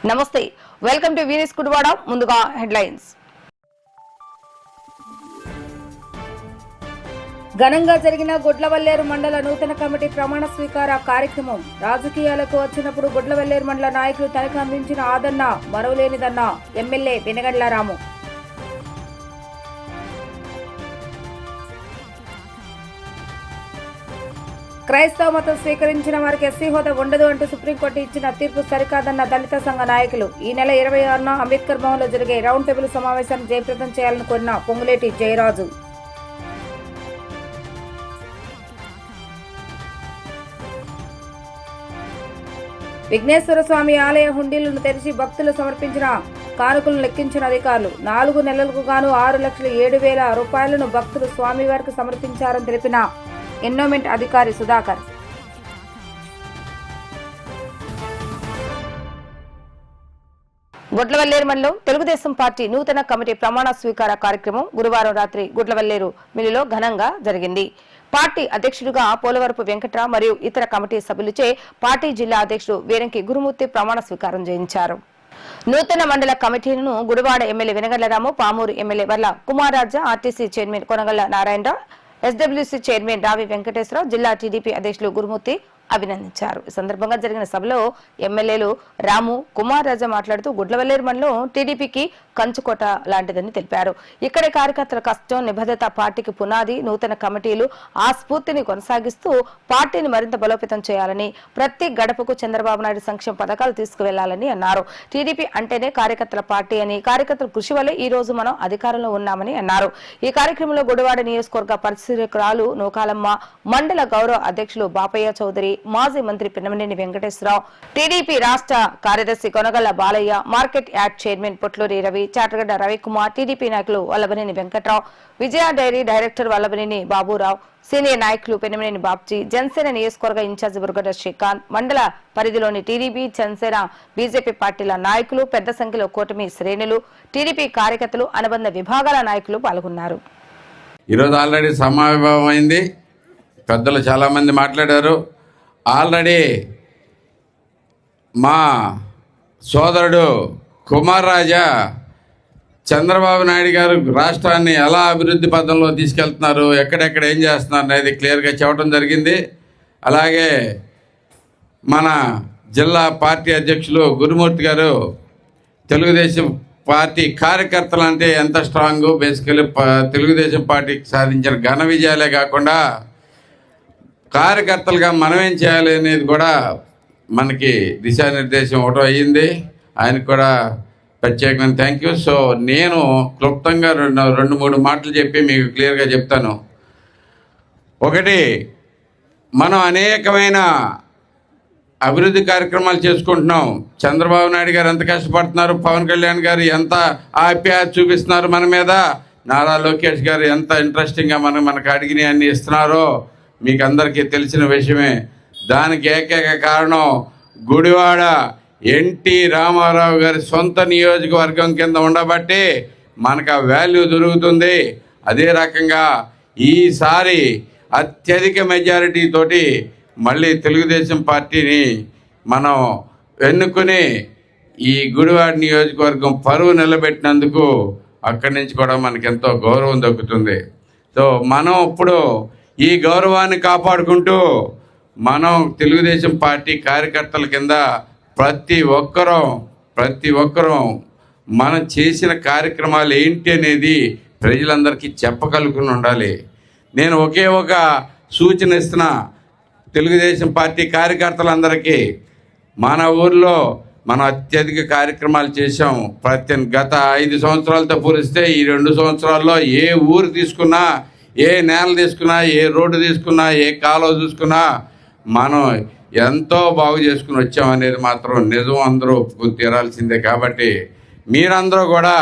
నమస్తే, welcome to వీనిస్ కుడివాడ. ముందుగా headlines. ఘనంగా జరిగిన గుడ్లవల్లేరు మండల నూతన కమిటీ ప్రమాణ స్వీకార కార్యక్రమం. రాజకీయాలకు వచ్చినప్పుడు గుడ్లవల్లేరు మండల నాయకులు తనకు అందించిన ఆదరణ మరవలేనిదన్న ఎమ్మెల్యే వెనగండ్ల రాము. క్రైస్తవ మతం స్వీకరించిన వారికి ఎస్సీ హోదా ఉండదు అంటూ సుప్రీంకోర్టు ఇచ్చిన తీర్పు సరికాదన్న దళిత సంఘ నాయకులు. ఈ నెల 26న అంబేద్కర్ భవన్ లో జరిగే రౌండ్ టేబుల్ సమావేశాన్ని జయప్రదం చేయాలని కోరిన పొంగులేటి జయరాజు. విఘ్నేశ్వర స్వామి ఆలయ హుండీలను తెరిచి భక్తులు సమర్పించిన కానుకలను లెక్కించిన అధికారులు. 4 నెలలకు గాను 6,07,000 రూపాయలను భక్తులు స్వామివారికి సమర్పించారని తెలిపిన ఎన్నోమెంట్ అధికారి సుధాకర్. గుడ్లవల్లేరు మండలం తెలుగుదేశం పార్టీ నూతన కమిటీ ప్రమాణ స్వీకార కార్యక్రమం గురువారం రాత్రి గుడ్లవల్లేరు మిల్లులో ఘనంగా జరిగింది. పార్టీ అధ్యక్షుడిగా పోలవరపు వెంకట్రావు మరియు ఇతర కమిటీ సభ్యులచే పార్టీ జిల్లా అధ్యక్షుడు వీరంకి గురుమూర్తి ప్రమాణ స్వీకారం చేయించారు. నూతన మండల కమిటీలను Gudivada MLA Venagandla Ramu, Pamuru MLA Varla Kumararaja, RTC chairman Konagalla Narayanarao, SWC chairman Ravi Venkateswararao, జిల్లా టీడీపీ అధ్యక్షులు గురుమూర్తి అభినందించారు. ఈ సందర్భంగా జరిగిన సభలో ఎమ్మెల్యేలు రాము, కుమార్ రాజా మాట్లాడుతూ గుడ్లవల్లేరు మండలం టీడీపీకి కంచుకోట లాంటిదని తెలిపారు. ఇక్కడి కార్యకర్తల కష్టం, నిబద్ధత పార్టీకి పునాది. నూతన కమిటీలు ఆ స్ఫూర్తిని కొనసాగిస్తూ పార్టీని మరింత బలోపేతం చేయాలని, ప్రతి గడపకు చంద్రబాబు నాయుడు సంక్షేమ పథకాలు తీసుకువెళ్లాలని అన్నారు. టీడీపీ అంటేనే కార్యకర్తల పార్టీ అని, కార్యకర్తల కృషి వల్లే ఈ రోజు మనం అధికారంలో ఉన్నామని అన్నారు. ఈ కార్యక్రమంలో గుడివాడ నియోజకవర్గ పరిశీలకురాలు నూకాలమ్మ, మండల గౌరవ అధ్యక్షులు బాపయ్య చౌదరి, మాజీ మంత్రి పిన్నమనేని వెంకటేశ్వరరావు, టీడీపీ రాష్ట్ర కార్యదర్శి Konagalla Balayya, market yard chairman Potluri Ravi, Chatagadda Ravikumar, TDP నాయకులు Vallabhaneni Venkatrao, Vijaya dairy director Vallabhaneni Baburao, senior నాయకులు పెన్నమనేని బాబ్జీ, జనసేన నియోజకవర్గ ఇన్ఛార్జి బుర్గడ్డ శ్రీకాంత్, మండల పరిధిలోని టీడీపీ, జనసేన, బీజేపీ పార్టీల నాయకులు, పెద్ద సంఖ్యలో కూటమి శ్రేణులు, టీడీపీ కార్యకర్తలు, అనుబంధ విభాగాల నాయకులు పాల్గొన్నారు. ఈరోజు ఆల్రెడీ సమావేశం అయింది. పెద్దలు చాలామంది మాట్లాడారు. ఆల్రెడీ మా సోదరుడు కుమార్ రాజా చంద్రబాబు నాయుడు గారు రాష్ట్రాన్ని ఎలా అభివృద్ధి పథంలో తీసుకెళ్తున్నారు, ఎక్కడెక్కడ ఏం చేస్తున్నారు అనేది క్లియర్గా చెప్పడం జరిగింది. అలాగే మన జిల్లా పార్టీ అధ్యక్షులు గురుమూర్తి గారు తెలుగుదేశం పార్టీ కార్యకర్తలు అంటే ఎంత స్ట్రాంగ్, బేసికలీ తెలుగుదేశం పార్టీకి సాధించిన ఘన విజయాలే కాకుండా కార్యకర్తలుగా మనం ఏం చేయాలి అనేది కూడా మనకి దిశానిర్దేశం ఒకటో అయ్యింది. ఆయనకు కూడా ప్రత్యేకమైన థ్యాంక్ యూ. సో నేను క్లుప్తంగా రెండు మూడు మాటలు చెప్పి మీకు క్లియర్గా చెప్తాను. ఒకటి, మనం అనేకమైన అభివృద్ధి కార్యక్రమాలు చేసుకుంటున్నాం. చంద్రబాబు నాయుడు గారు ఎంత కష్టపడుతున్నారు, పవన్ కళ్యాణ్ గారు ఎంత ఆప్యాయత చూపిస్తున్నారు మన మీద, నారా లోకేష్ గారు ఎంత ఇంట్రెస్టింగ్గా మనకు అడిగినవి అన్నీ ఇస్తున్నారో మీకు అందరికీ తెలిసిన విషయమే. దానికి ఏకైక కారణం గుడివాడ ఎన్టీ రామారావు గారి సొంత నియోజకవర్గం కింద ఉండబట్టి మనకు ఆ వాల్యూ దొరుకుతుంది. అదే రకంగా ఈసారి అత్యధిక మెజారిటీ తోటి మళ్ళీ తెలుగుదేశం పార్టీని మనం ఎన్నుకుని ఈ గుడివాడ నియోజకవర్గం పరువు నిలబెట్టినందుకు అక్కడి నుంచి కూడా మనకి ఎంతో గౌరవం దక్కుతుంది. సో మనం ఇప్పుడు ఈ గౌరవాన్ని కాపాడుకుంటూ మనం తెలుగుదేశం పార్టీ కార్యకర్తల కింద ప్రతి ఒక్కరూ మనం చేసిన కార్యక్రమాలు ఏంటి అనేది ప్రజలందరికీ చెప్పగలుగుని ఉండాలి. నేను ఒకే ఒక సూచన ఇస్తున్నా తెలుగుదేశం పార్టీ కార్యకర్తలందరికీ. మన ఊర్లో మనం అత్యధిక కార్యక్రమాలు చేశాం. గత 5 సంవత్సరాలతో పోలిస్తే ఈ 2 సంవత్సరాల్లో ఏ ఊరు తీసుకున్నా, ఏ నేల తీసుకున్నా, ఏ రోడ్డు తీసుకున్నా, ఏ కాలువ చూసుకున్నా మనం ఎంతో బాగు చేసుకుని వచ్చామనేది మాత్రం నిజం, అందరూ ఒప్పుకుని తీరాల్సిందే. కాబట్టి మీరందరూ కూడా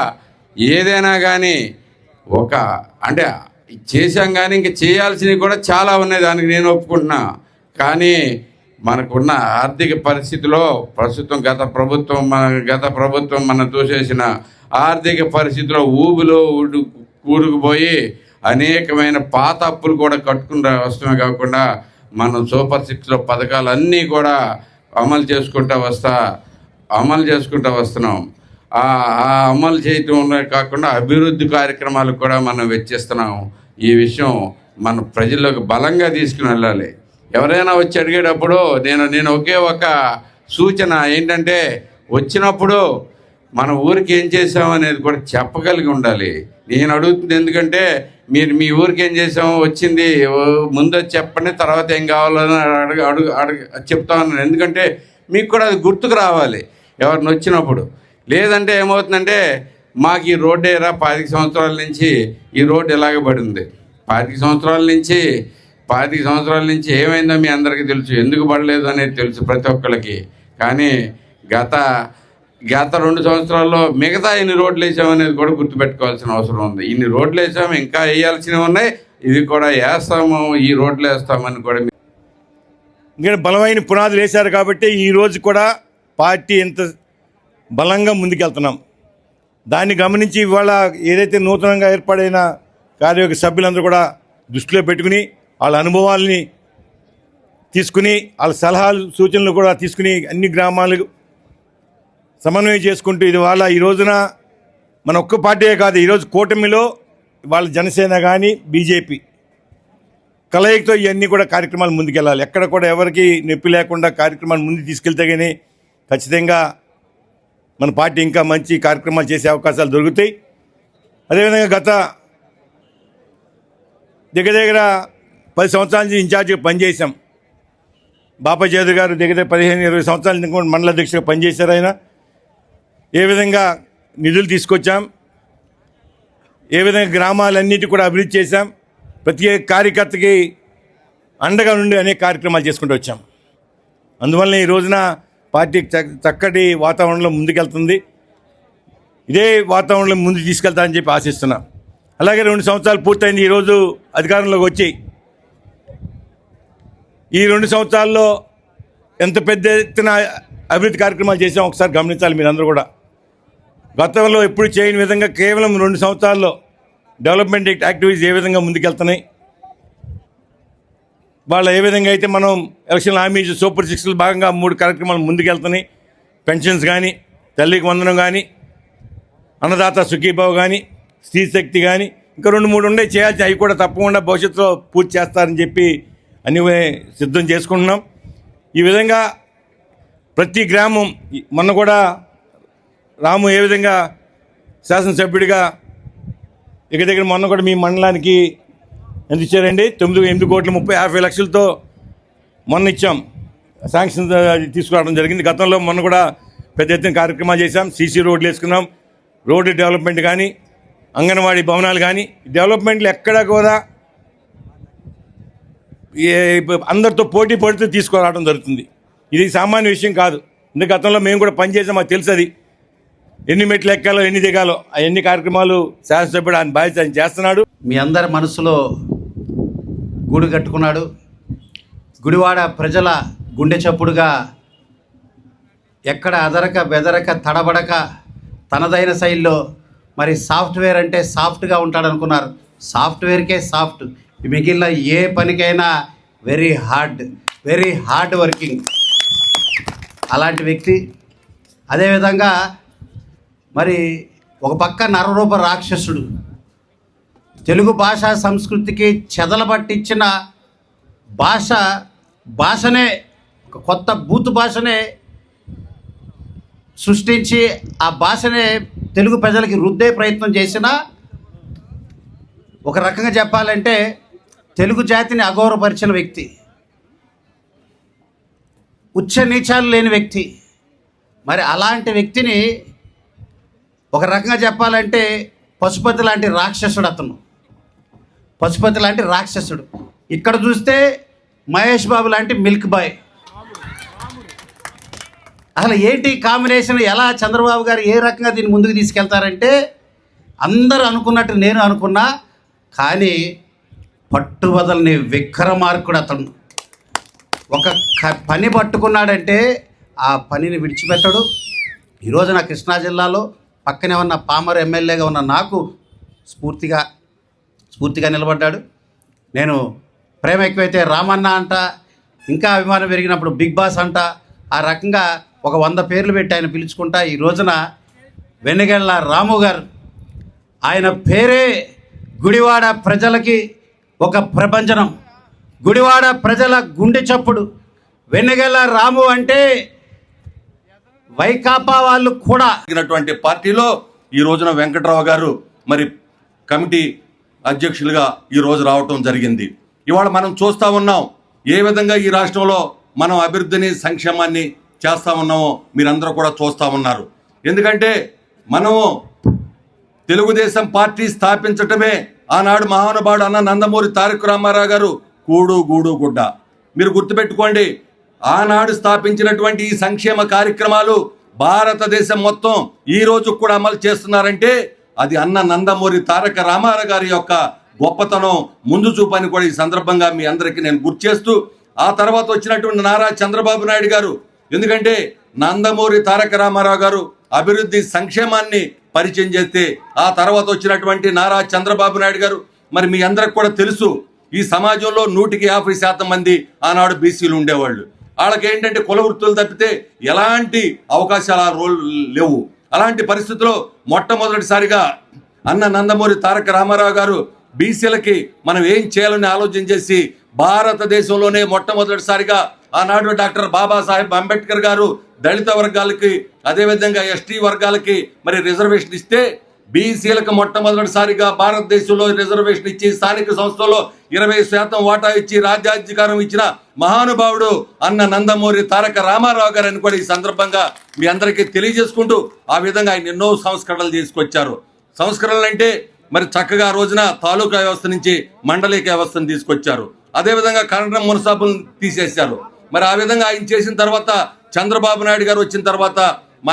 ఏదైనా కానీ అంటే చేశాం, కానీ ఇంకా చేయాల్సినవి కూడా చాలా ఉన్నాయి, దానికి నేను ఒప్పుకుంటున్నా. కానీ మనకున్న ఆర్థిక పరిస్థితిలో ప్రస్తుతం గత ప్రభుత్వం మనం చూసేసిన ఆర్థిక పరిస్థితిలో ఊబిలో కూరుకుపోయి అనేకమైన పాత అప్పులు కూడా కట్టుకుని వస్తమే కాకుండా మనం సూపర్ 6లో పథకాలన్నీ కూడా అమలు చేసుకుంటూ వస్తా అమలు చేసుకుంటూ వస్తున్నాం. ఆ అమలు చేయటం కాకుండా అభివృద్ధి కార్యక్రమాలకు కూడా మనం వెచ్చిస్తున్నాం. ఈ విషయం మన ప్రజల్లోకి బలంగా తీసుకుని వెళ్ళాలి. ఎవరైనా వచ్చి అడిగేటప్పుడు నేను ఒకే ఒక సూచన ఏంటంటే, వచ్చినప్పుడు మన ఊరికి ఏం చేసామనేది కూడా చెప్పగలిగి ఉండాలి. నేను అడుగుతుంది ఎందుకంటే, మీరు మీ ఊరికి ఏం చేసామో వచ్చింది ముందు చెప్పండి, తర్వాత ఏం కావాలని చెప్తామన్నాను. ఎందుకంటే మీకు కూడా అది గుర్తుకు రావాలి ఎవరిని వచ్చినప్పుడు. లేదంటే ఏమవుతుందంటే, మాకు ఈ రోడ్డు ఏరా 25 సంవత్సరాల నుంచి ఈ రోడ్డు ఇలాగే పడింది. 25 సంవత్సరాల నుంచి ఏమైందో మీ అందరికీ తెలుసు, ఎందుకు పడలేదు అనేది తెలుసు ప్రతి ఒక్కరికి. కానీ గత 2 సంవత్సరాల్లో మిగతా ఎన్ని రోడ్లు వేసామనేది కూడా గుర్తుపెట్టుకోవాల్సిన అవసరం ఉంది. ఇన్ని రోడ్లు వేసాము, ఇంకా వేయాల్సినవి ఉన్నాయి, ఇది కూడా వేస్తాము, ఈ రోడ్లు వేస్తామని కూడా ఇంకా బలమైన పునాదులు వేశారు. కాబట్టి ఈరోజు కూడా పార్టీ ఎంత బలంగా ముందుకెళ్తున్నాం. దాన్ని గమనించి ఇవాళ ఏదైతే నూతనంగా ఏర్పడైన కార్యవర్గ సభ్యులందరూ కూడా దృష్టిలో పెట్టుకుని వాళ్ళ అనుభవాల్ని తీసుకుని వాళ్ళ సలహాలు సూచనలు కూడా తీసుకుని అన్ని గ్రామాలకు సమన్వయం చేసుకుంటూ ఇది వాళ్ళ ఈ రోజున మన ఒక్క పార్టీయే కాదు, ఈరోజు కూటమిలో వాళ్ళ జనసేన కానీ బీజేపీ కలయికతో ఇవన్నీ కూడా కార్యక్రమాలు ముందుకెళ్ళాలి. ఎక్కడ కూడా ఎవరికి నొప్పి లేకుండా కార్యక్రమాలు ముందుకు తీసుకెళ్తే కానీ ఖచ్చితంగా మన పార్టీ ఇంకా మంచి కార్యక్రమాలు చేసే అవకాశాలు దొరుకుతాయి. అదేవిధంగా గత దగ్గర 10 సంవత్సరాల నుంచి ఇన్ఛార్జిగా పనిచేశాం. బాపా చౌదరి గారు దగ్గర 15-20 సంవత్సరాల నుంచి కూడా మండల అధ్యక్షుడిగా పనిచేశారు. ఆయన ఏ విధంగా నిధులు తీసుకొచ్చాం, ఏ విధంగా గ్రామాలన్నిటి కూడా అభివృద్ధి చేశాం, ప్రతి కార్యకర్తకి అండగా నుండి అనేక కార్యక్రమాలు చేసుకుంటూ వచ్చాం. అందువల్ల ఈ రోజున పార్టీ చక్కటి వాతావరణంలో ముందుకెళ్తుంది. ఇదే వాతావరణంలో ముందుకు తీసుకెళ్తారని చెప్పి ఆశిస్తున్నాం. అలాగే 2 సంవత్సరాలు పూర్తయింది ఈరోజు అధికారంలోకి వచ్చి. ఈ 2 సంవత్సరాల్లో ఎంత పెద్ద ఎత్తున అభివృద్ధి కార్యక్రమాలు చేసాం ఒకసారి గమనించాలి మీరందరూ కూడా. గతంలో ఎప్పుడు చేయని విధంగా కేవలం 2 సంవత్సరాల్లో డెవలప్మెంట్ యాక్టివిటీస్ ఏ విధంగా ముందుకెళ్తున్నాయి, వాళ్ళ ఏ విధంగా అయితే మనం ఎలక్షన్ హామీ సూపర్ 6లో భాగంగా 3 కార్యక్రమాలు ముందుకెళ్తున్నాయి. పెన్షన్స్ కానీ, తల్లికి వందనం కానీ, అన్నదాత సుఖీభావ్ కానీ, స్త్రీ శక్తి కానీ, ఇంకా 2-3 ఉండే చేయాల్సి, అవి కూడా తప్పకుండా భవిష్యత్తులో పూర్తి చేస్తారని చెప్పి అన్ని సిద్ధం చేసుకుంటున్నాం. ఈ విధంగా ప్రతి గ్రామం మొన్న కూడా రాము ఏ విధంగా శాసనసభ్యుడిగా దగ్గర మొన్న కూడా మీ మండలానికి ఎంత ఇచ్చారండి? 9,8,50,00,000తో మొన్న ఇచ్చాం, శాంక్షన్ తీసుకురావడం జరిగింది. గతంలో మొన్న కూడా పెద్ద ఎత్తున కార్యక్రమాలు చేశాం. సీసీ రోడ్లు వేసుకున్నాం, రోడ్డు డెవలప్మెంట్ కానీ, అంగన్వాడీ భవనాలు కానీ, డెవలప్మెంట్లు ఎక్కడ కూడా అందరితో పోటీ పడుతూ తీసుకురావడం జరుగుతుంది. ఇది సామాన్య విషయం కాదు. ఇందుకు గతంలో మేము కూడా పనిచేసాం, మాకు తెలుసు అది ఎన్ని మెట్లు ఎక్కాలో ఎన్ని దిగాలో. అవన్నీ కార్యక్రమాలు శాసనసభ్యుడు ఆయన బాధ్యత ఆయన చేస్తున్నాడు. మీ అందరి మనసులో గూడు కట్టుకున్నాడు. గుడివాడ ప్రజల గుండె చప్పుడుగా ఎక్కడ అదరక బెదరక తడబడక తనదైన శైలిలో, మరి సాఫ్ట్వేర్ అంటే సాఫ్ట్గా ఉంటాడనుకున్నారు, సాఫ్ట్వేర్కే సాఫ్ట్. మిగిలిన ఏ పనికైనా వెరీ హార్డ్ వర్కింగ్ అలాంటి వ్యక్తి. అదేవిధంగా మరి ఒక పక్క నరరూప రాక్షసుడు, తెలుగు భాషా సంస్కృతికి చెదలబట్టించిన భాషనే ఒక కొత్త బూతు భాషనే సృష్టించి ఆ భాషనే తెలుగు ప్రజలకి రుద్దే ప్రయత్నం చేసిన, ఒక రకంగా చెప్పాలంటే తెలుగు జాతిని అగౌరవపరిచిన వ్యక్తి, ఉచ్చ నీచాలు లేని వ్యక్తి. మరి అలాంటి వ్యక్తిని ఒక రకంగా చెప్పాలంటే పశుపతి లాంటి రాక్షసుడు అతను, పశుపతి లాంటి రాక్షసుడు. ఇక్కడ చూస్తే మహేష్ బాబు లాంటి మిల్క్ బాయ్. అసలు ఏంటి కాంబినేషన్? ఎలా చంద్రబాబు గారు ఏ రకంగా దీన్ని ముందుకు తీసుకెళ్తారంటే, అందరూ అనుకున్నట్టు నేను అనుకున్నా, కానీ పట్టుబదలని విక్రమార్కుడు అతను. ఒక పని పట్టుకున్నాడంటే ఆ పనిని విడిచిపెట్టడు. ఈరోజు నా కృష్ణా జిల్లాలో పక్కనే ఉన్న పామర్ ఎమ్మెల్యేగా ఉన్న నాకు స్ఫూర్తిగా నిలబడ్డాడు. నేను ప్రేమ ఎక్కువైతే రామన్న అంట, ఇంకా అభిమానం పెరిగినప్పుడు బిగ్ బాస్ అంట. ఆ రకంగా ఒక 100 పేర్లు పెట్టి ఆయన పిలుచుకుంటా ఈ రోజున వెన్నెగళ్ళ రాము గారు, ఆయన పేరే గుడివాడ ప్రజలకి ఒక ప్రభంజనం, గుడివాడ ప్రజల గుండె చప్పుడు. వెన్నెగళ్ళ రాము అంటే వైకాపా వాళ్ళు కూడా పార్టీలో ఈ రోజున వెంకట్రావు గారు మరి కమిటీ అధ్యక్షులుగా ఈ రోజు రావటం జరిగింది. ఇవాళ మనం చూస్తూ ఉన్నాం ఏ విధంగా ఈ రాష్ట్రంలో మనం అభివృద్ధిని సంక్షేమాన్ని చేస్తూ ఉన్నామో మీరందరూ కూడా చూస్తూ ఉన్నారు. ఎందుకంటే మనము తెలుగుదేశం పార్టీ స్థాపించటమే ఆనాడు మహానుభావుడు అన్న నందమూరి తారక రామారావు గారు కూడు గూడు గుడ్డ. మీరు గుర్తుపెట్టుకోండి, ఆనాడు స్థాపించినటువంటి ఈ సంక్షేమ కార్యక్రమాలు భారతదేశం మొత్తం ఈ రోజు కూడా అమలు చేస్తున్నారంటే అది అన్న నందమూరి తారక రామారావు గారి యొక్క గొప్పతనం, ముందు చూపని కూడా ఈ సందర్భంగా మీ అందరికీ నేను గుర్తు చేస్తూ, ఆ తర్వాత వచ్చినటువంటి నారా చంద్రబాబు నాయుడు గారు, ఎందుకంటే నందమూరి తారక రామారావు గారు అభివృద్ధి సంక్షేమాన్ని పరిచయం చేస్తే ఆ తర్వాత వచ్చినటువంటి నారా చంద్రబాబు నాయుడు గారు, మరి మీ అందరికి కూడా తెలుసు ఈ సమాజంలో 150% మంది ఆనాడు బీసీలు ఉండేవాళ్ళు. వాళ్ళకి ఏంటంటే కుల వృత్తులు తప్పితే ఎలాంటి అవకాశాల రోల్ లేవు. అలాంటి పరిస్థితుల్లో మొట్టమొదటిసారిగా అన్న నందమూరి తారక రామారావు గారు బీసీలకి మనం ఏం చేయాలని ఆలోచన చేసి భారతదేశంలోనే మొట్టమొదటిసారిగా ఆనాడు డాక్టర్ బాబాసాహెబ్ అంబేద్కర్ గారు దళిత వర్గాలకి అదేవిధంగా ఎస్టీ వర్గాలకి మరి రిజర్వేషన్ ఇస్తే బీసీలకు మొట్టమొదటిసారిగా భారతదేశంలో రిజర్వేషన్ ఇచ్చి స్థానిక సంస్థల్లో 20% వాటా ఇచ్చి రాజ్యాధికారం ఇచ్చిన మహానుభావుడు అన్న నందమూరి తారక రామారావు గారు అని కూడా ఈ సందర్భంగా మీ అందరికీ తెలియజేసుకుంటూ, ఆ విధంగా ఆయన ఎన్నో సంస్కరణలు తీసుకొచ్చారు. సంస్కరణలు అంటే మరి చక్కగా రోజున తాలూకా వ్యవస్థ నుంచి మండలిక వ్యవస్థను తీసుకొచ్చారు. అదేవిధంగా కన్నడ మున్సిపల్ తీసేశారు. మరి ఆ విధంగా ఆయన చేసిన తర్వాత చంద్రబాబు నాయుడు గారు వచ్చిన తర్వాత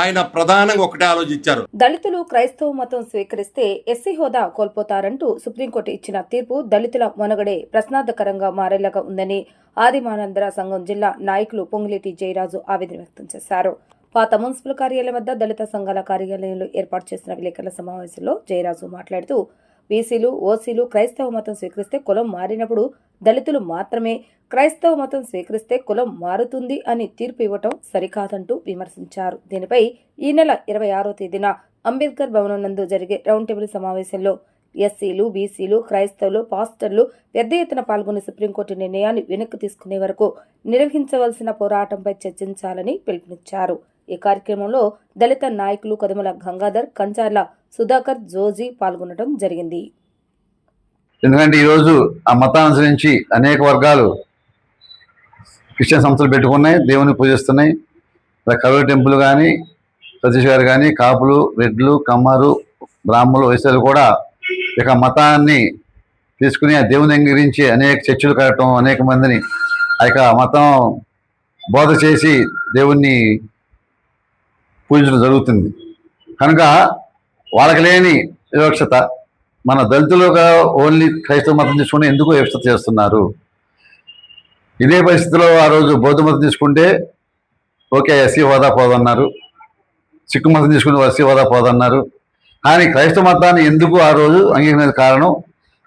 ఆయన ప్రధానంగా ఒకటే ఆలోచించారు. దళితులు క్రైస్తవ మతం స్వీకరిస్తే ఎస్సీ హోదా కోల్పోతారంటూ సుప్రీంకోర్టు ఇచ్చిన తీర్పు దళితుల మనుగడే ప్రశ్నార్థకరంగా మారేలాగా ఉందని ఆదిమానందర సంఘం జిల్లా నాయకులు పొంగులేటి జయరాజు ఆవేదన వ్యక్తం చేశారు. పాత మున్సిపల్ కార్యాలయం వద్ద దళిత సంఘాల కార్యాలయంలో ఏర్పాటు చేసిన విలేకరుల సమావేశంలో జయరాజు మాట్లాడుతూ, బీసీలు, ఓసీలు క్రైస్తవ మతం స్వీకరిస్తే కులం మారినప్పుడు దళితులు మాత్రమే క్రైస్తవ మతం స్వీకరిస్తే కులం మారుతుంది అని తీర్పు ఇవ్వటం సరికాదంటూ విమర్శించారు. దీనిపై ఈ నెల 26వ తేదీన అంబేద్కర్ భవనం నందు జరిగే రౌండ్ టేబుల్ సమావేశంలో ఎస్సీలు, బీసీలు, క్రైస్తవులు, పాస్టర్లు పెద్ద ఎత్తున పాల్గొని సుప్రీంకోర్టు నిర్ణయాన్ని వెనక్కి తీసుకునే వరకు నిర్వహించవలసిన పోరాటంపై చర్చించాలని పిలుపునిచ్చారు. ఈ కార్యక్రమంలో దళిత నాయకులు కదుమల గంగాధర్, కంచార్ల సుధాకర్, జోజీ పాల్గొనడం జరిగింది. ఎందుకంటే ఈరోజు ఆ మతానుసరించి అనేక వర్గాలు క్రిస్టియన్ సంస్థలు పెట్టుకున్నాయి, దేవుని పూజిస్తున్నాయి. కరూరు టెంపుల్ కానీ, సతీష్ గారు కానీ, కాపులు, రెడ్లు, కమ్మరు, బ్రాహ్మణులు, వైశ్యులు కూడా ఇక మతాన్ని తీసుకుని ఆ దేవుని అంగీకరించి అనేక చర్చలు కట్టడం, అనేక మందిని ఆ యొక్క మతం బోధ చేసి దేవుణ్ణి పూజించడం జరుగుతుంది. కనుక వాళ్ళకి లేని వివక్షత మన దళితులుగా ఓన్లీ క్రైస్తవ మతం తీసుకుని ఎందుకు వివక్షత చేస్తున్నారు? ఇదే పరిస్థితిలో ఆ రోజు బౌద్ధ మతం తీసుకుంటే ఓకే ఎస్సీ హోదా పోదన్నారు, సిక్కు మతం తీసుకుంటే ఎస్సీ హోదా పోదన్నారు. కానీ క్రైస్తవ మతాన్ని ఎందుకు ఆ రోజు అంగీకరించిన కారణం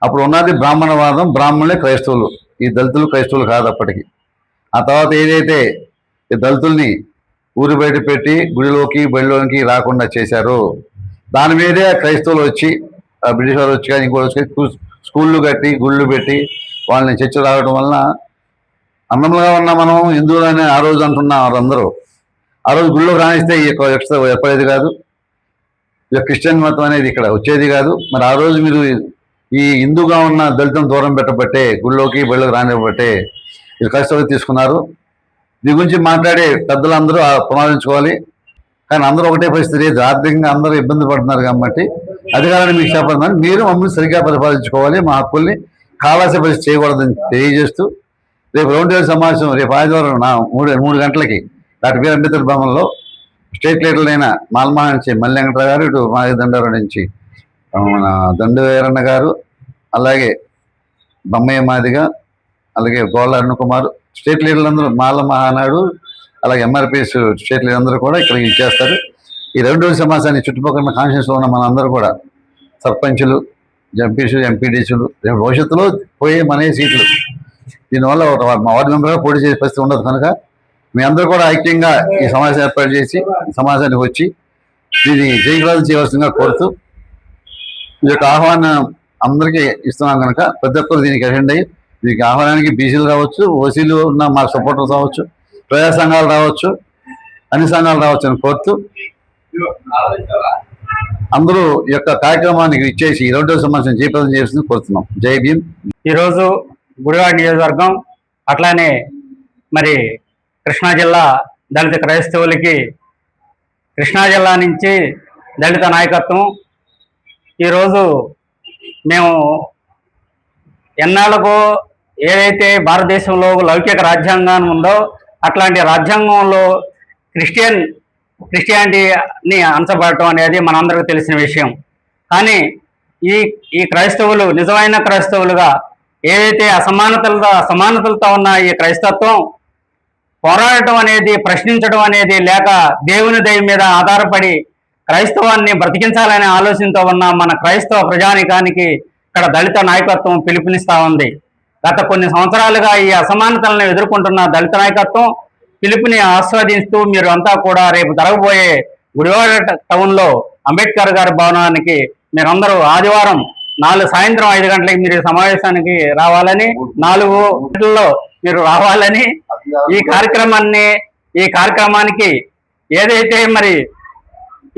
అప్పుడు ఉన్నది బ్రాహ్మణవాదం, బ్రాహ్మణులే క్రైస్తవులు, ఈ దళితులు క్రైస్తవులు కాదు అప్పటికి. ఆ తర్వాత ఏదైతే ఈ దళితుల్ని ఊరు బయట పెట్టి గుడిలోకి బడిలోకి రాకుండా చేశారో దాని మీదే క్రైస్తవులు వచ్చి బ్రిటిష్ వారు వచ్చి కానీ ఇంకోటి వచ్చి స్కూళ్ళు కట్టి గుళ్ళు పెట్టి వాళ్ళని చర్చలు రావడం వలన అన్నంగా ఉన్న మనం హిందువులని ఆ రోజు అంటున్నారు అందరూ. ఆ రోజు గుళ్ళో రాణిస్తే ఈ యొక్క చెప్పేది కాదు, ఇక క్రిస్టియన్ మతం అనేది ఇక్కడ వచ్చేది కాదు. మరి ఆ రోజు మీరు ఈ హిందూగా ఉన్న దళితులను దూరం పెట్టబట్టే, గుళ్ళోకి బళ్ళకి రానివ్వబట్టే ఇది క్రైస్తవులు తీసుకున్నారు. దీని గురించి మాట్లాడే పెద్దలందరూ ప్రమాదించుకోవాలి. కానీ అందరూ ఒకటే పరిస్థితి లేదు, ఆర్థికంగా అందరూ ఇబ్బంది పడుతున్నారు కాబట్టి అధికారాన్ని మీకు చెప్పాలని మీరు మమ్మల్ని సరిగ్గా పరిపాలించుకోవాలి, మా హక్కుల్ని కావాల్సిన పరిస్థితి చేయకూడదని తెలియజేస్తూ రేపు రౌండ్ టేబుల్ సమావేశం రేపు ఆదివారం 3 గంటలకి డాక్టర్ బి అంబేద్కర్ భవన్లో స్టేట్ లీడర్లైన మాల్మహా నుంచి మల్లి వెంకటరావు గారు, ఇటు మాదిదండారావు నుంచి మన దండువీరన్న గారు, అలాగే బమ్మయ్య మాదిగ, అలాగే గోళ్ళ అరుణకుమార్, స్టేట్ లీడర్లందరూ మాల మహానాడు, అలాగే ఎంఆర్పిఎస్ స్టేట్ లీడర్ అందరూ కూడా ఇక్కడ ఇచ్చేస్తారు. ఈ 2 రోజుల సమావేశాన్ని చుట్టుపక్కల కాన్స్టిట్యూన్సీలో ఉన్న మనందరూ కూడా సర్పంచులు, ఎంపీసీలు, ఎంపీడీసీలు, రేపు భవిష్యత్తులో పోయే మనే సీట్లు, దీనివల్ల ఒక వార్డు మెంబర్గా పోటీ చేసే పరిస్థితి ఉండదు. కనుక మీ అందరూ కూడా ఐక్యంగా ఈ సమావేశం ఏర్పాటు చేసి సమావేశానికి వచ్చి దీన్ని జయప్రదం చేయవలసిందిగా కోరుతూ ఈ యొక్క ఆహ్వానం అందరికీ ఇస్తున్నాం కనుక ప్రతి ఒక్కరు దీనికి అటెండ్ అయ్యి దీనికి ఆహ్వానానికి బీసీలు రావచ్చు, ఓసీలు ఉన్న మా సపోర్టర్స్ రావచ్చు, ప్రజా సంఘాలు రావచ్చు, అన్ని సంఘాలు రావచ్చు అని కోరుతూ అందరూ ఈ యొక్క కార్యక్రమానికి ఇచ్చేసి ఈ రెండో సమావేశం జయప్రదం చేయాల్సింది కోరుతున్నాం. జై భీమ్. ఈరోజు గుడివాడ నియోజకవర్గం అట్లానే మరి కృష్ణా జిల్లా దళిత క్రైస్తవులకి కృష్ణా జిల్లా నుంచి దళిత నాయకత్వం ఈరోజు మేము ఎన్నాళ్ళకు ఏదైతే భారతదేశంలో లౌకిక రాజ్యాంగం ఉందో అట్లాంటి రాజ్యాంగంలో క్రిస్టియానిటీని అంచబడటం అనేది మనందరికీ తెలిసిన విషయం. కానీ ఈ క్రైస్తవులు నిజమైన క్రైస్తవులుగా ఏదైతే సమానతలతో ఉన్న ఈ క్రైస్తత్వం పోరాడటం అనేది, ప్రశ్నించడం అనేది, లేక దేవుని దయ మీద ఆధారపడి క్రైస్తవాన్ని బ్రతికించాలనే ఆలోచనతో ఉన్న మన క్రైస్తవ ప్రజానికానికి ఇక్కడ దళిత నాయకత్వం పిలుపునిస్తా ఉంది. గత కొన్ని సంవత్సరాలుగా ఈ అసమానతలను ఎదుర్కొంటున్న దళిత నాయకత్వం పిలుపుని ఆస్వాదిస్తూ మీరు అంతా కూడా రేపు జరగబోయే గుడివాడ టౌన్లో అంబేద్కర్ గారి భవనానికి మీరందరూ ఆదివారం సాయంత్రం 5 గంటలకి మీరు సమావేశానికి రావాలని, 4 గంటల్లో మీరు రావాలని, ఈ కార్యక్రమానికి ఏదైతే మరి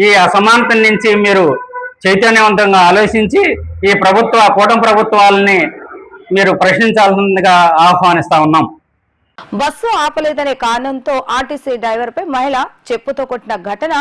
ఈ అసమానత నుంచి మీరు చైతన్యవంతంగా ఆలోచించి ఈ కూటమి ప్రభుత్వాలని మీరు ప్రశ్నించాల్సిందిగా ఆహ్వానిస్తా ఉన్నాం. బస్సు ఆపలేదనే కారణంతో ఆర్టీసీ డ్రైవర్ పై మహిళ చెప్పుతో కొట్టిన ఘటన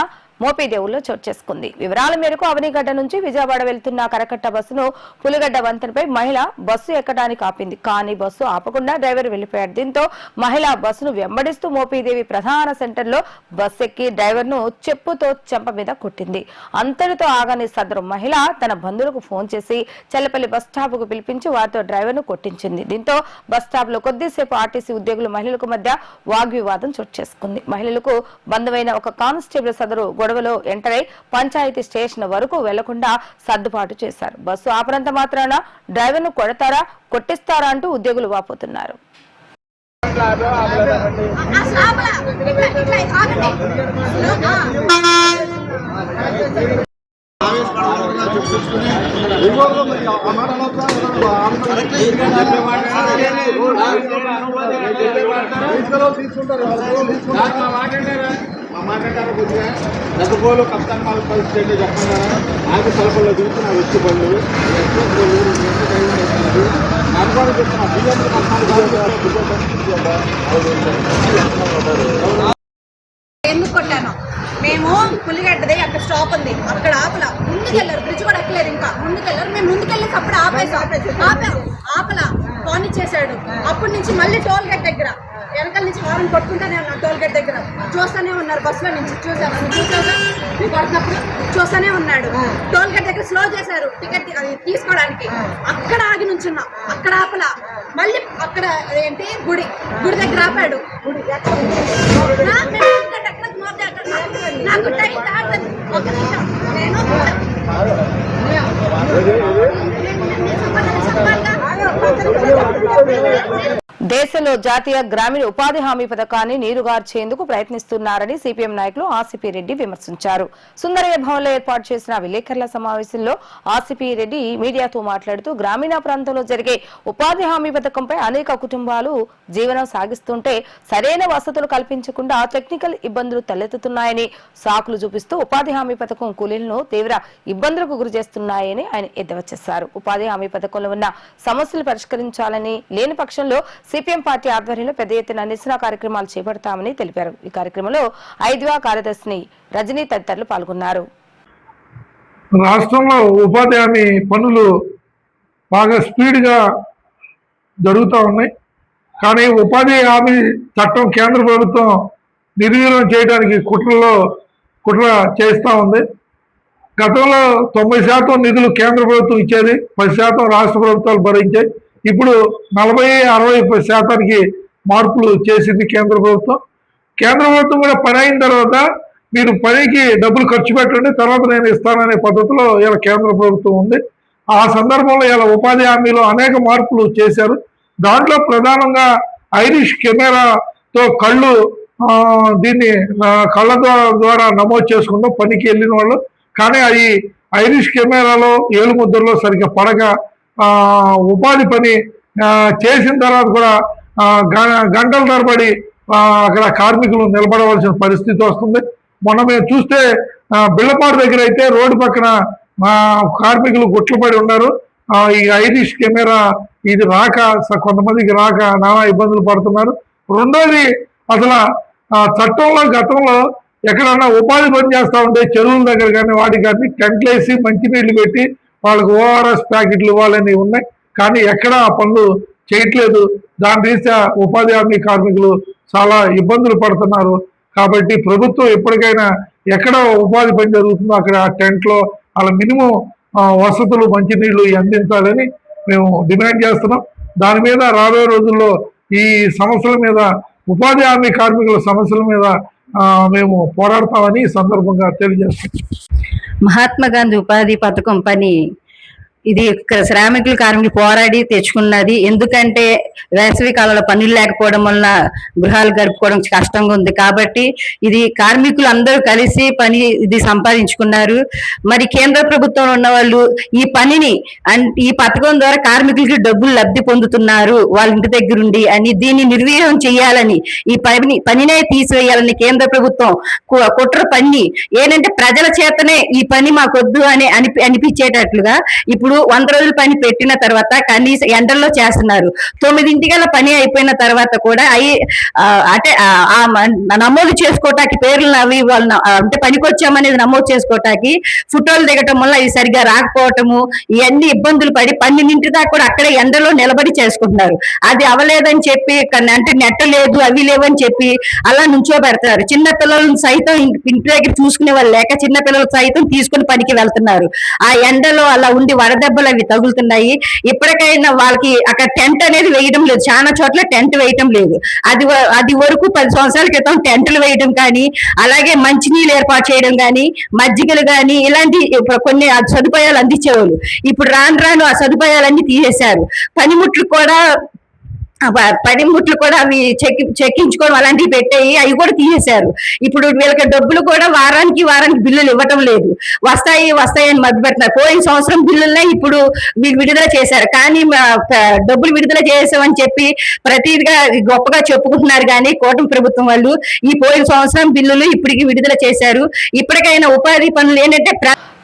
మోపిదేవుల్లో చోటు చేసుకుంది. వివరాల మేరకు అవనిగడ్డ నుంచి విజయవాడ వెళ్తున్న కరకట్ట బస్సును పులిగడ్డ వంతెనపై మహిళ బస్సు ఎక్కడానికి ఆపింది. కానీ బస్సు ఆపకుండా డ్రైవర్ వెళ్లిపోయాడు. దీంతో మహిళ బస్సును వెంబడిస్తూ మోపిదేవి ప్రధాన సెంటర్లో బస్సు ఎక్కి డ్రైవర్ ను చెప్పుతో చెంప మీద కొట్టింది. అంతటితో ఆగని సదరు మహిళ తన బంధువులకు ఫోన్ చేసి చెల్లపల్లి బస్ స్టాప్ కు పిలిపించి వారితో డ్రైవర్ ను కొట్టించింది. దీంతో బస్ స్టాప్ లో కొద్దిసేపు ఆర్టీసీ ఉద్యోగులు మహిళలకు మధ్య వాగ్వివాదం చోటు చేసుకుంది. మహిళలకు బంధువైన ఒక కానిస్టేబుల్ సదరు గొడవలో ఎంటర్ అయి పంచాయతీ స్టేషన్ వరకు వెళ్లకుండా సర్దుబాటు చేశారు. బస్సు ఆపనంత మాత్రాన డ్రైవర్ ను కొడతారా, కొట్టిస్తారా అంటూ ఉద్యోగులు వాపోతున్నారు. మాట్లాడారు కొద్దిగా నగపోలు కప్తాన్ మాల్ పరిస్థితి చెప్పండి. నాకు సలపల్లో దిగుతూ నా వచ్చి పళ్ళు నాకు కూడా చెప్తున్నా ఎందుకు కొట్టాను. మేము పులిగడ్డది అక్కడ స్టాప్ ఉంది, అక్కడ ఆపల, ముందుకెళ్ళారు, బ్రిడ్జ్ కూడా ఎక్కలేరు, ఇంకా ముందుకెళ్ళారు. మేము ముందుకెళ్ళేసి అప్పుడు ఆపల ఫోన్ ఇచ్చేసాడు. అప్పటి నుంచి మళ్ళీ టోల్ గేట్ దగ్గర వెనకాల నుంచి వారం కొట్టుకుంటానే ఉన్నారు. టోల్ గేట్ దగ్గర చూస్తూనే ఉన్నారు. బస్సులో నుంచి చూసాను కొడుతున్నప్పుడు చూస్తూనే ఉన్నాడు. టోల్ గేట్ దగ్గర స్లో చేశారు టికెట్ తీసుకోవడానికి. అక్కడ ఆగి నుంచున్నా, అక్కడ ఆపల. మళ్ళీ అక్కడ ఏంటి గుడి దగ్గర ఆపాడు. నాకు టైం తాగుతుంది. ఒక నిమిషం నేను దేశంలో జాతీయ గ్రామీణ ఉపాధి హామీ పథకాన్ని నీరుగార్చేందుకు ప్రయత్నిస్తున్నారని సిపిఎం నాయకులు ఆసిపి రెడ్డి విమర్శించారు. సుందరయ్య భవన్లో ఏర్పాటు చేసిన విలేకరుల సమావేశంలో ఆసిపి రెడ్డి మీడియాతో మాట్లాడుతూ గ్రామీణ ప్రాంతంలో జరిగే ఉపాధి హామీ పథకంపై అనేక కుటుంబాలు జీవనం సాగిస్తుంటే సరైన వసతులు కల్పించకుండా టెక్నికల్ ఇబ్బందులు తలెత్తుతున్నాయని సాకులు చూపిస్తూ ఉపాధి హామీ పథకం కూలీలను తీవ్ర ఇబ్బందులకు గురి చేస్తున్నాయని ఆయన ఎద్దేవా చేశారు. ఉపాధి హామీ పథకంలో ఉన్న సమస్యలు పరిష్కరించాలని, లేని పక్షంలో సిపిఎం పార్టీ ఆధ్వర్యంలో పెద్ద ఎత్తున నిరసన కార్యక్రమాలు చేపడతామని తెలిపారు. ఈ కార్యక్రమంలో ఐద్వా కార్యదర్శిని రజనీ తదితరులు పాల్గొన్నారు. రాష్ట్రంలో ఉపాధి హామీ పనులు బాగా స్పీడ్గా జరుగుతూ ఉన్నాయి. కానీ ఉపాధి హామీ చట్టం కేంద్ర ప్రభుత్వం నిర్వీర్యం చేయడానికి కుట్ర చేస్తూ ఉంది. గతంలో 90% నిధులు కేంద్ర ప్రభుత్వం ఇచ్చేది, 10% రాష్ట్ర ప్రభుత్వాలు భరించాయి. ఇప్పుడు 40-60% మార్పులు చేసింది కేంద్ర ప్రభుత్వం. కేంద్ర ప్రభుత్వం కూడా పని అయిన తర్వాత మీరు పనికి డబ్బులు ఖర్చు పెట్టండి, తర్వాత నేను ఇస్తాననే పద్ధతిలో ఇలా కేంద్ర ప్రభుత్వం ఉంది. ఆ సందర్భంలో ఇలా ఉపాధి హామీలో అనేక మార్పులు చేశారు. దాంట్లో ప్రధానంగా ఐరిష్ కెమెరాతో కళ్ళు దీన్ని కళ్ళ ద్వారా నమోదు చేసుకుంటాం పనికి వెళ్ళిన వాళ్ళు. కానీ అవి ఐరిష్ కెమెరాలో ఏలుముద్రలో సరిగ్గా పడక ఉపాధి పని చేసిన తర్వాత కూడా గంటల తరబడి అక్కడ కార్మికులు నిలబడవలసిన పరిస్థితి వస్తుంది. మొన్న మేము చూస్తే బిళ్ళపాడు దగ్గర అయితే రోడ్డు పక్కన కార్మికులు గుట్లపడి ఉన్నారు. ఈ ఐరిష్ కెమెరా ఇది రాక కొంతమందికి రాక నానా ఇబ్బందులు పడుతున్నారు. రెండోది, అసలు చట్టంలో గతంలో ఎక్కడన్నా ఉపాధి పని చేస్తూ ఉంటే చెరువుల దగ్గర కానీ వాటికి కానీ టెంట్లు వేసి మంచినీళ్ళు పెట్టి వాళ్ళకు ఓఆర్ఎస్ ప్యాకెట్లు ఇవ్వాలని ఉన్నాయి. కానీ ఎక్కడ ఆ పనులు చేయట్లేదు. దాని రీత్యా ఉపాధి హామీ కార్మికులు చాలా ఇబ్బందులు పడుతున్నారు. కాబట్టి ప్రభుత్వం ఎప్పటికైనా ఎక్కడ ఉపాధి పని జరుగుతుందో అక్కడ ఆ టెంట్లో వాళ్ళ మినిమం వసతులు మంచినీళ్ళు అందించాలని మేము డిమాండ్ చేస్తున్నాం. దాని మీద రాబోయే రోజుల్లో ఈ సమస్యల మీద, ఉపాధి హామీ కార్మికుల సమస్యల మీద మేము పోరాడతామని ఈ సందర్భంగా తెలియజేస్తున్నాం. మహాత్మా గాంధీ ఉపాధి పథకం పని ఇది శ్రామికులు కార్మికులు పోరాడి తెచ్చుకున్నది. ఎందుకంటే వేసవి కాలంలో పనులు లేకపోవడం వల్ల గృహాలు గడుపుకోవడం కష్టంగా ఉంది. కాబట్టి ఇది కార్మికులు అందరూ కలిసి ఇది సంపాదించుకున్నారు. మరి కేంద్ర ప్రభుత్వంలో ఉన్న వాళ్ళు ఈ పనిని ఈ పథకం ద్వారా కార్మికులకి డబ్బులు లబ్ధి పొందుతున్నారు వాళ్ళ ఇంటి దగ్గరుండి అని దీన్ని నిర్వీర్యం చేయాలని, ఈ పనినే తీసివేయాలని కేంద్ర ప్రభుత్వం కుట్ర పన్ని ఏంటంటే ప్రజల చేతనే ఈ పని మాకొద్దు అని అనిపించేటట్లుగా ఇప్పుడు 100 రోజుల పని పెట్టిన తర్వాత కనీసం ఎండల్లో చేస్తున్నారు. 9 పని అయిపోయిన తర్వాత కూడా అంటే నమోదు చేసుకోవటానికి పేర్లు అవి వాళ్ళు అంటే పనికొచ్చామనేది నమోదు చేసుకోవటానికి ఫోటోలు దిగటం వల్ల ఇది సరిగా రాకపోవటము, ఇవన్నీ ఇబ్బందులు పడి 12 దాకా కూడా అక్కడే ఎండలో నిలబడి చేసుకుంటున్నారు. అది అవలేదని చెప్పి అంటే నెట్ట లేదు అవి లేవని చెప్పి అలా నుంచోబెడతారు. చిన్న పిల్లలను సైతం ఇంటి దగ్గర చూసుకునే వాళ్ళు లేక చిన్న పిల్లలు సైతం తీసుకుని పనికి వెళ్తున్నారు. ఆ ఎండలో అలా ఉండి వడదెబ్బలు అవి తగులుతున్నాయి. ఇప్పటికైనా వాళ్ళకి అక్కడ టెంట్ అనేది వేయడం లేదు. చాలా చోట్ల టెంట్ వేయటం లేదు. అది వరకు 10 సంవత్సరాల క్రితం టెంట్లు వేయడం కానీ, అలాగే మంచినీళ్ళు ఏర్పాటు చేయడం కానీ, మజ్జిగలు కానీ ఇలాంటి కొన్ని సదుపాయాలు అందించేవాళ్ళు. ఇప్పుడు రాను ఆ సదుపాయాలన్నీ తీసేశారు. పనిముట్లు కూడా అవి చెక్కించుకోవడం అలాంటివి పెట్టాయి, అవి కూడా తీసేశారు. ఇప్పుడు వీళ్ళకి డబ్బులు కూడా వారానికి బిల్లులు ఇవ్వటం లేదు. వస్తాయి అని మధ్య పెడుతున్నారు. పోయిన సంవత్సరం బిల్లులనే ఇప్పుడు విడుదల చేశారు. కానీ డబ్బులు విడుదల చేసామని చెప్పి ప్రతిగా గొప్పగా చెప్పుకుంటున్నారు. కానీ కూటమి ప్రభుత్వం వాళ్ళు ఈ పోయిన సంవత్సరం బిల్లులు ఇప్పటికి విడుదల చేశారు. ఇప్పటికైనా ఉపాధి పనులు ఏంటంటే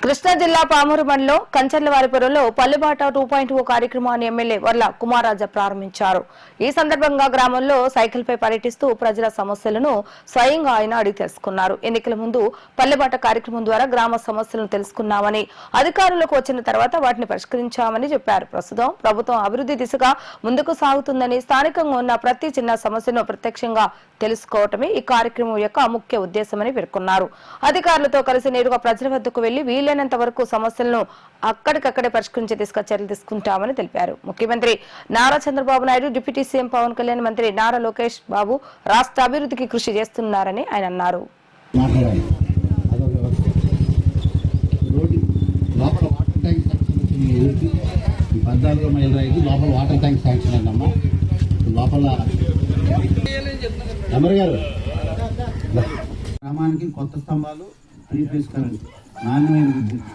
కృష్ణా జిల్లా పామూరు మండలం కంచర్లవారిపురంలో పల్లెబాట 2.0 కార్యక్రమాన్ని ఎమ్మెల్యే వర్ల కుమారరాజా ప్రారంభించారు. ఈ సందర్భంగా గ్రామంలో సైకిల్పై పర్యటిస్తూ ప్రజల సమస్యలను స్వయంగా ఆయన అడిగి తెలుసుకున్నారు. ఎన్నికల ముందు పల్లెబాట కార్యక్రమం ద్వారా గ్రామ సమస్యలను తెలుసుకున్నామని, అధికారులకు వచ్చిన తర్వాత వాటిని పరిష్కరించామని చెప్పారు. ప్రస్తుతం ప్రభుత్వం అభివృద్ధి దిశగా ముందుకు సాగుతుందని, స్థానికంగా ఉన్న ప్రతి చిన్న సమస్యను ప్రత్యక్షంగా తెలుసుకోవటమే ఈ కార్యక్రమం యొక్క ముఖ్య ఉద్దేశమని పేర్కొన్నారు. అధికారులతో కలిసి నేరుగా ప్రజల వద్దకు వెళ్లి వీలైనంత వరకు సమస్యలను అక్కడికక్కడే పరిష్కరించే దిశగా చర్యలు తీసుకుంటామని తెలిపారు. ముఖ్యమంత్రి నారా చంద్రబాబు నాయుడు, డిప్యూటీ సీఎం పవన్ కళ్యాణ్, మంత్రి నారా లోకేష్ బాబు రాష్ట్ర అభివృద్ధికి కృషి చేస్తున్నారని ఆయన అన్నారు. గ్రామానికి కొత్త స్తంభాలు, 3 ఫేజ్ కరెంట్, నాణ్యమైన విద్యుత్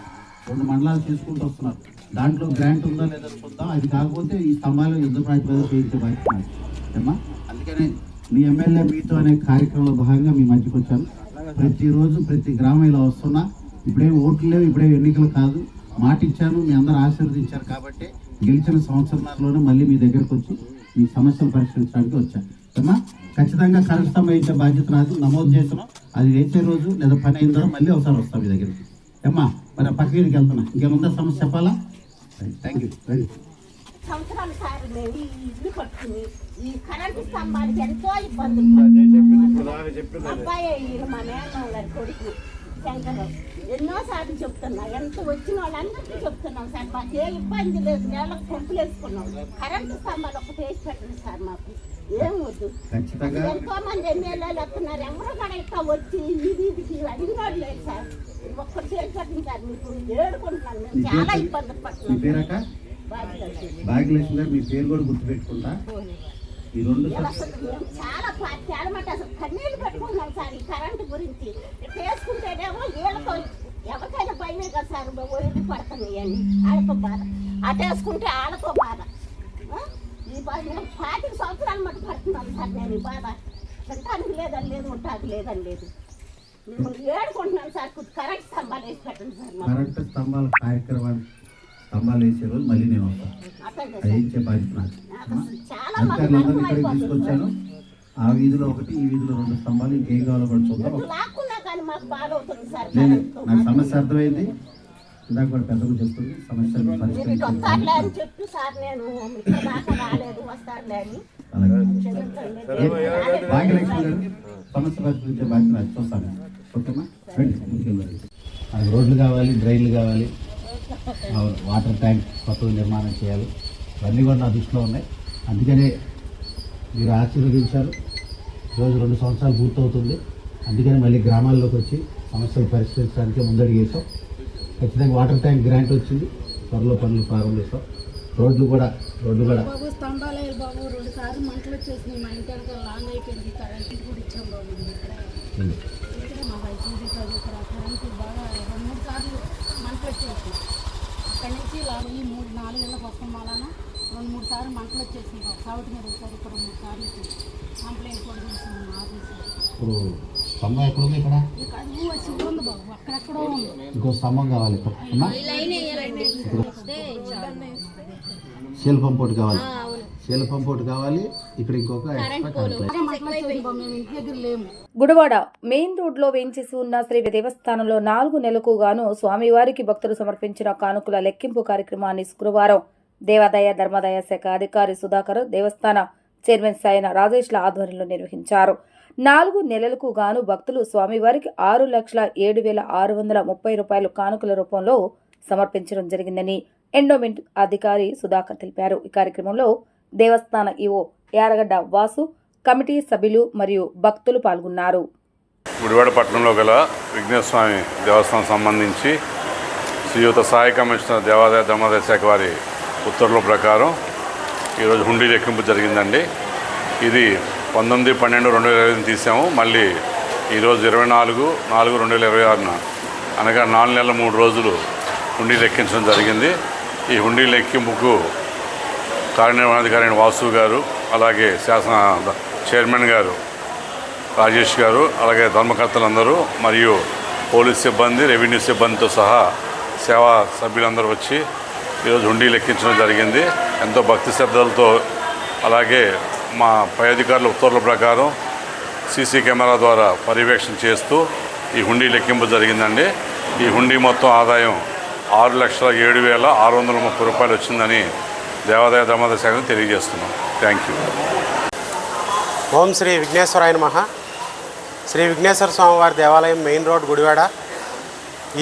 2 మండలాలు చేసుకుంటూ వస్తున్నారు. దాంట్లో గ్రాంట్ ఉందా లేదా చూద్దాం. అది కాకపోతే ఈ స్తంభాలు యుద్ధ ప్రాతిపదికన చేయించే బాధ్యత ఏమా. అందుకనే మీ ఎమ్మెల్యే మీతో అనే కార్యక్రమంలో భాగంగా మీ మధ్యకి వచ్చాను. ప్రతిరోజు ప్రతి గ్రామం ఇలా వస్తున్నా. ఇప్పుడే ఓట్లు లేవు, ఇప్పుడే ఎన్నికలు కాదు. మాట ఇచ్చాను, మీ అందరూ ఆశీర్వదించారు. కాబట్టి గెలిచిన సంవత్సరాల్లోనే మళ్ళీ మీ దగ్గరకు వచ్చి మీ సమస్యలు పరిష్కరించడానికి వచ్చాను అమ్మా. ఖచ్చితంగా కరెంట్ స్తంభం వేయించే బాధ్యత నాది. నమోదు చేస్తున్నాం. అది వేసే రోజు లేదా పని అయిన తర్వాత మళ్ళీ ఒకసారి వస్తాం మీ దగ్గరికి అమ్మా. మరి పక్క వీడికి వెళ్తున్నా. ఇంకేముందా సమస్య చెప్పాలా? Thank you. సంవత్సరాలు సార్ మేము ఈ ఇల్లు కట్టుకుని ఈ కరెంటు స్తంభానికి ఎంతో ఇబ్బంది. అబ్బాయి మా మేనమామ కొడుకు శంకర్ ఎన్నోసార్లు చెప్తున్నా. ఎంత వచ్చిన వాళ్ళందరికీ చెప్తున్నాం సార్. మాకు ఏ ఇబ్బంది లేదు. నేలకు పంపులు వేసుకున్నాం. కరెంటు స్తంభాలు ఒకటి వేసి పెట్టండి సార్. మాకు ఏం వద్దు. ఎంతో మంది ఎమ్మెల్యేలు వస్తున్నారు. ఎవరు కూడా ఇక్కడ వచ్చి వీధికి అడిగినాడు లేదు సార్. ఒక్కటి చేసి పెట్టండి సార్. మీకు ఏడుకుంటున్నాను. మేము చాలా ఇబ్బంది పడుతున్నాం. భాగ్యలక్ష్మి గారు మీ పేరు కూడా గుర్తుపెట్టుకుంటా. ఈ 2 చాలా ఏడమంటే అసలు కన్నీళ్ళు పెట్టుకుంటున్నాం సార్ ఈ కరెంటు గురించి. వేసుకుంటేనేమో వీళ్ళతో ఎవరికైనా భయమే కదా సార్, ఒళ్ళు పడుతుంది అని వాళ్ళతో బాధ, అటేసుకుంటే వాళ్ళతో బాధ. ఈ బాధ మేము 40 సంవత్సరాలు మటు పడుతున్నాను సార్ నేను ఈ బాధ. తింటానికి లేదని లేదు, ఉంటానికి లేదని లేదు. మేము ఏడుకుంటున్నాం సార్. కరెంట్ స్తంభాలు వేసి పెట్టండి సార్. కరెంటు స్తంభాల కార్యక్రమాన్ని స్తంభాలు వేసే రోజు మళ్ళీ నేను వస్తాను. అది ఇచ్చే బాధ్యత నాకు. అధికారులందరినీ ఇక్కడికి తీసుకొచ్చాను. ఆ వీధిలో ఒకటి, ఈ వీధిలో 2 స్తంభాలు, ఇంకేం కావాలో కూడా చూద్దాం. నేను నాకు సమస్య అర్థమైంది. ఇందాక కూడా పెద్దగా చెప్తుంది సమస్యలు భాగ్యలక్ష్మి గారు సమస్య పరిష్కరించే బాధ్యత నాకు చూస్తాను. ఓకేమా? మనకు రోడ్లు కావాలి, డ్రైన్లు కావాలి, వాటర్ ట్యాంక్ కొత్తగా నిర్మాణం చేయాలి. ఇవన్నీ కూడా నా దృష్టిలో ఉన్నాయి. అందుకనే మీరు ఆశీర్వదించారు. ఈరోజు 2 సంవత్సరాలు పూర్తవుతుంది. అందుకని మళ్ళీ గ్రామాల్లోకి వచ్చి సమస్యలు పరిష్కరించడానికి ముందడిగేసాం. ఖచ్చితంగా వాటర్ ట్యాంక్ గ్రాంట్ వచ్చింది, త్వరలో పనులు ప్రారంభిస్తాం. రోడ్లు కూడా స్తంభాలే బాబు 2 సార్లు మంటలు వచ్చేసినాయి. మా ఇంటి అంతా లాంగ్ అయిపోయింది. కరెంట్ కూడా ఇచ్చాం బాబు. మా వైద్యుడి ఇక్కడ కరెంటు బాగా 2-3 సార్లు మంటలు వచ్చేసినాయి. అక్కడి నుంచి ఈ 3-4 నెలలకు వస్తాం వలన 2-3 సార్లు మంటలు వచ్చేసినాయి బాబు. సాగుతు మీద ఒకసారి ఇక్కడ 3 సార్లు కంప్లైంట్ కూడా చేసినాం ఆఫీసు. ఇప్పుడు స్తంభం ఎక్కడ ఉంది? ఇక్కడ ఉంది బాబు, అక్కడెక్కడో ఉంది. ఇంకో స్తంభం కావాలి. శీల పంపోటు కావాలి, శీల పంపోటు కావాలి. ఇక్కడ ఇంకొక గుడివాడ మెయిన్ రోడ్ లో వేయించేసి ఉన్న శ్రీ దేవస్థానంలో 4 నెలలకు గాను స్వామివారికి భక్తులు సమర్పించిన కానుకల లెక్కింపు కార్యక్రమాన్ని శుక్రవారం దేవాదాయ ధర్మాదాయ శాఖ అధికారి సుధాకర్, దేవస్థాన చైర్మన్ సాయన రాజేష్ల ఆధ్వర్యంలో నిర్వహించారు. 4 నెలలకు గాను భక్తులు స్వామివారికి 6,07,630 రూపాయలు కానుకల రూపంలో సమర్పించడం జరిగిందని ఎండోమెంట్ అధికారి సుధాకర్ తెలిపారు. ఈ కార్యక్రమంలో దేవస్థాన ఈవో యారగడ్డ వాసు, కమిటీ సభ్యులు మరియు భక్తులు పాల్గొన్నారు. గుడివాడ పట్టణంలో గల విఘ్నేశ్వర స్వామి దేవస్థానం సంబంధించి శ్రీయుత సహాయ కమిషనర్ దేవాదాయ ధర్మాదాయ శాఖ వారి ఉత్తర్వుల ప్రకారం ఈరోజు హుండీ లెక్కింపు జరిగిందండి. ఇది 19/12/2025 తీసాము. మళ్ళీ ఈరోజు 24/4/2026 అనగా 4 నెలల 3 రోజులు హుండీ లెక్కించడం జరిగింది. ఈ హుండీ లెక్కింపుకు కార్యనిర్వహణాధికారి వాసు గారు, అలాగే శాసన చైర్మన్ గారు రాజేష్ గారు, అలాగే ధర్మకర్తలందరూ మరియు పోలీస్ సిబ్బంది, రెవెన్యూ సిబ్బందితో సహా సేవా సభ్యులందరూ వచ్చి ఈరోజు హుండీ లెక్కించడం జరిగింది. ఎంతో భక్తి శ్రద్ధలతో, అలాగే మా పై అధికారుల ఉత్తర్వుల ప్రకారం సీసీ కెమెరా ద్వారా పర్యవేక్షణ చేస్తూ ఈ హుండీ లెక్కింపు జరిగిందండి. ఈ హుండీ మొత్తం ఆదాయం 6,07,630 రూపాయలు వచ్చిందని దేవాదాయ ధర్మాదాయ శాఖను తెలియజేస్తున్నాం. Thank you. ఓం శ్రీ విఘ్నేశ్వరాయ నమః. శ్రీ విఘ్నేశ్వర స్వామివారి దేవాలయం మెయిన్ రోడ్ గుడివాడ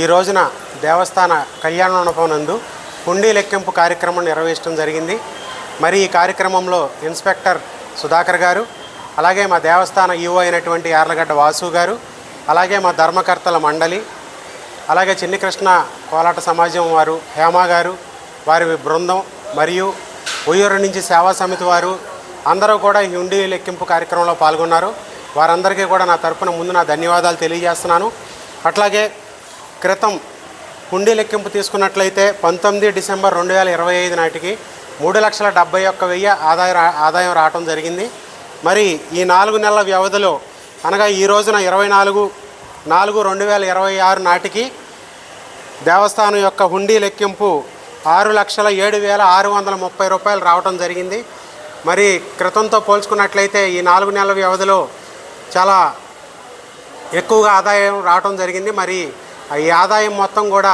ఈ రోజున దేవస్థాన కళ్యాణ మండపం నందు హుండీ లెక్కింపు కార్యక్రమం నిర్వహించడం జరిగింది. మరి ఈ కార్యక్రమంలో ఇన్స్పెక్టర్ సుధాకర్ గారు, అలాగే మా దేవస్థాన ఈవో అయినటువంటి యార్లగడ్డ వాసు గారు, అలాగే మా ధర్మకర్తల మండలి, అలాగే చిన్ని కృష్ణ కోలాట సమాజం వారు, హేమ గారు, వారి బృందం మరియు ఉయ్యూరు నుంచి సేవా సమితి వారు అందరూ కూడా ఈ హుండీ లెక్కింపు కార్యక్రమంలో పాల్గొన్నారు. వారందరికీ కూడా నా తరపున ముందు నా ధన్యవాదాలు తెలియజేస్తున్నాను. అట్లాగే క్రితం హుండీ లెక్కింపు తీసుకున్నట్లయితే 19 డిసెంబర్ 2025 నాటికి 3,71,000 ఆదాయం రావడం జరిగింది. మరి ఈ 4 నెలల వ్యవధిలో అనగా ఈ రోజున 24/4/2026 నాటికి దేవస్థానం యొక్క హుండీ లెక్కింపు 6,07,630 రూపాయలు రావడం జరిగింది. మరి క్రితంతో పోల్చుకున్నట్లయితే ఈ 4 నెలల వ్యవధిలో చాలా ఎక్కువగా ఆదాయం రావడం జరిగింది. మరి ఈ ఆదాయం మొత్తం కూడా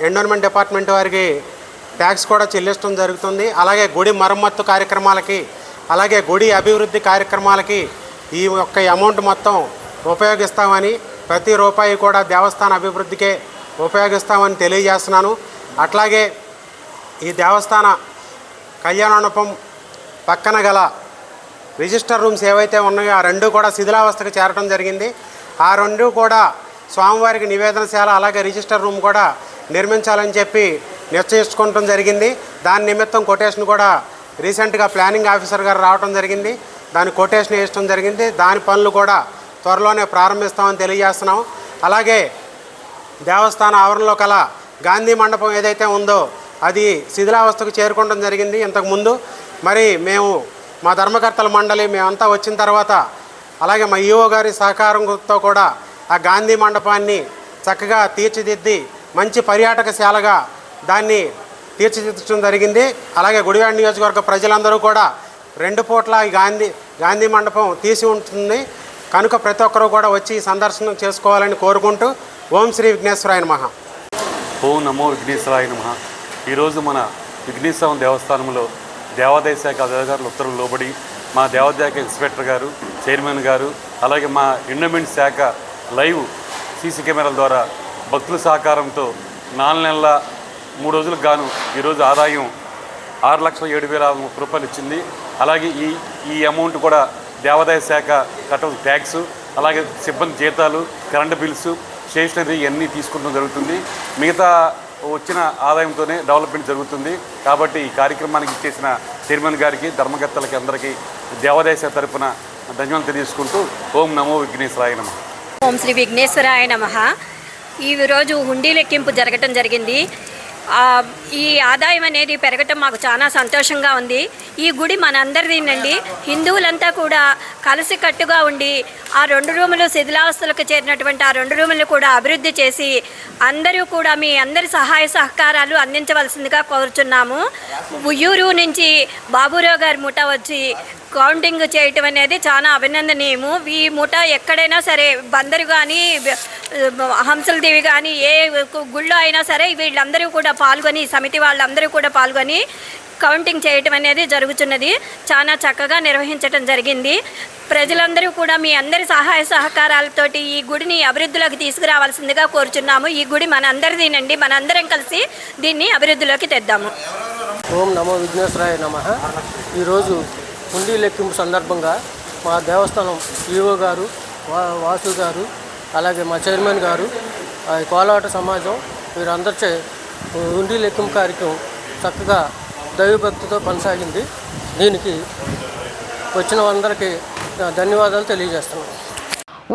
ఎండోన్మెంట్ డిపార్ట్మెంట్ వారికి ట్యాక్స్ కూడా చెల్లించడం జరుగుతుంది. అలాగే గుడి మరమ్మత్తు కార్యక్రమాలకి, అలాగే గుడి అభివృద్ధి కార్యక్రమాలకి ఈ యొక్క అమౌంట్ మొత్తం ఉపయోగిస్తామని, ప్రతి రూపాయి కూడా దేవస్థాన అభివృద్ధికే ఉపయోగిస్తామని తెలియజేస్తున్నాను. అట్లాగే ఈ దేవస్థాన కళ్యాణ మండపం పక్కన గల రిజిస్టర్ రూమ్స్ ఏవైతే ఉన్నాయో ఆ 2 కూడా శిథిలావస్థకు చేరడం జరిగింది. ఆ 2 కూడా స్వామివారికి నివేదనశాల, అలాగే రిజిస్టర్ రూమ్ కూడా నిర్మించాలని చెప్పి నిశ్చయించుకోవడం జరిగింది. దాని నిమిత్తం కొటేషన్ కూడా రీసెంట్గా ప్లానింగ్ ఆఫీసర్ గారు రావడం జరిగింది. దాని కొటేషన్ వేయడం జరిగింది. దాని పనులు కూడా త్వరలోనే ప్రారంభిస్తామని తెలియజేస్తున్నాం. అలాగే దేవస్థాన ఆవరణలో కల గాంధీ మండపం ఏదైతే ఉందో అది శిథిలావస్థకు చేరుకోవడం జరిగింది ఇంతకుముందు. మరి మేము మా ధర్మకర్తల మండలి మేమంతా వచ్చిన తర్వాత అలాగే మా ఈఓ గారి సహకారంతో కూడా ఆ గాంధీ మండపాన్ని చక్కగా తీర్చిదిద్ది మంచి పర్యాటకశాలగా దాన్ని తీర్చిదిద్దడం జరిగింది. అలాగే గుడివాడ నియోజకవర్గ ప్రజలందరూ కూడా 2 పూట్ల ఈ గాంధీ మండపం తీసి ఉంటుంది కనుక ప్రతి ఒక్కరూ కూడా వచ్చి సందర్శనం చేసుకోవాలని కోరుకుంటూ ఓం శ్రీ విఘ్నేశ్వరాయ నమః. ఓం నమో విఘ్నేశ్వరాయ నమః. ఈరోజు మన విఘ్నేశ్వరం దేవస్థానంలో దేవాదాయ శాఖ అధికారులు ఉత్తర్వులు లోబడి మా దేవాదాయ ఇన్స్పెక్టర్ గారు, చైర్మన్ గారు, అలాగే మా ఎండోమెంట్ శాఖ లైవ్ సీసీ కెమెరాల ద్వారా భక్తుల సహకారంతో 4 నెలల 3 రోజులకు గాను ఈరోజు ఆదాయం 6,07,030 రూపాయలు ఇచ్చింది. అలాగే ఈ అమౌంట్ కూడా దేవాదాయ శాఖ కట్టవలసిన ట్యాక్స్, అలాగే సిబ్బంది జీతాలు, కరెంటు బిల్స్, స్టేషనరీ ఇవన్నీ తీసుకుంటం జరుగుతుంది. మిగతా వచ్చిన ఆదాయంతోనే డెవలప్మెంట్ జరుగుతుంది. కాబట్టి ఈ కార్యక్రమానికి ఇచ్చేసిన చైర్మన్ గారికి, ధర్మకర్తలకి అందరికీ దేవాదాయ శాఖ తరఫున ధన్యవాదాలు తెలియజేసుకుంటూ ఓం నమో విఘ్నేశ్వరాయ నమః. ఓం శ్రీ విఘ్నేశ్వరాయ నమః. ఈరోజు హుండీ లెక్కింపు జరగటం జరిగింది. ఈ ఆదాయం అనేది పెరగటం మాకు చాలా సంతోషంగా ఉంది. ఈ గుడి మనందరిదీనండి. హిందువులంతా కూడా కలిసికట్టుగా ఉండి ఆ 2 రూములు శిథిలావస్థలకు చేరినటువంటి ఆ 2 రూములు కూడా అభివృద్ధి చేసి అందరూ కూడా మీ అందరి సహాయ సహకారాలు అందించవలసిందిగా కోరుచున్నాము. ఉయ్యూరు నుంచి బాబురావు గారి ముఠా వచ్చి కౌంటింగ్ చేయటం అనేది చాలా అభినందనీయము. ఈ ముఠా ఎక్కడైనా సరే బందరు కానీ హంసల దేవి కానీ ఏ గుళ్ళో అయినా సరే వీళ్ళందరూ కూడా పాల్గొని, సమితి వాళ్ళందరూ కూడా పాల్గొని కౌంటింగ్ చేయటం అనేది జరుగుతున్నది. చాలా చక్కగా నిర్వహించడం జరిగింది. ప్రజలందరూ కూడా మీ అందరి సహాయ సహకారాలతోటి ఈ గుడిని అభివృద్ధిలోకి తీసుకురావాల్సిందిగా కోరుచున్నాము. ఈ గుడి మనందరిదీనండి. మనందరం కలిసి దీన్ని అభివృద్ధిలోకి తెద్దాము. ఓం నమో విఘ్నేశ్వరాయ నమః. ఈరోజు హుండీ లెక్కింపు సందర్భంగా మా దేవస్థానం ఈఓ గారు, వాసు గారు, అలాగే మా చైర్మన్ గారు, కోలాట సమాజం వీరందరిచే హుండీ లెక్కింపు కార్యక్రమం చక్కగా దైవభక్తితో కొనసాగింది. దీనికి వచ్చిన అందరికీ ధన్యవాదాలు తెలియజేస్తున్నాను.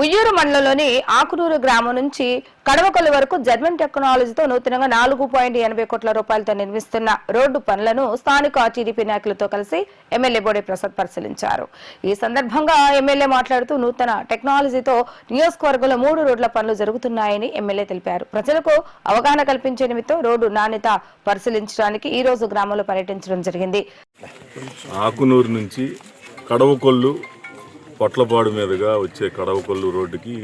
ఉయ్యూరు మండలంలోని ఆకునూరు గ్రామం నుంచి కడవకొల్లు వరకు జర్మన్ టెక్నాలజీతో నూతనంగా 4.80 కోట్ల రూపాయలతో నిర్మిస్తున్న రోడ్డు పనులను స్థానిక టీడీపీ నాయకులతో కలిసి ఎమ్మెల్యే బోడే ప్రసాద్ పరిశీలించారు. ఈ సందర్భంగా ఎమ్మెల్యే మాట్లాడుతూ నూతన టెక్నాలజీతో నియోజకవర్గంలో 3 రోడ్ల పనులు జరుగుతున్నాయని ఎమ్మెల్యే తెలిపారు. ప్రజలకు అవగాహన కల్పించే నిమిత్తం రోడ్డు నాణ్యత పరిశీలించడానికి ఈ రోజు గ్రామంలో పర్యటించడం జరిగింది. ఆకునూరు నుంచి కడవకొల్లు పొట్లపాడు మీదుగా వచ్చే కడవకొల్లు రోడ్డుకి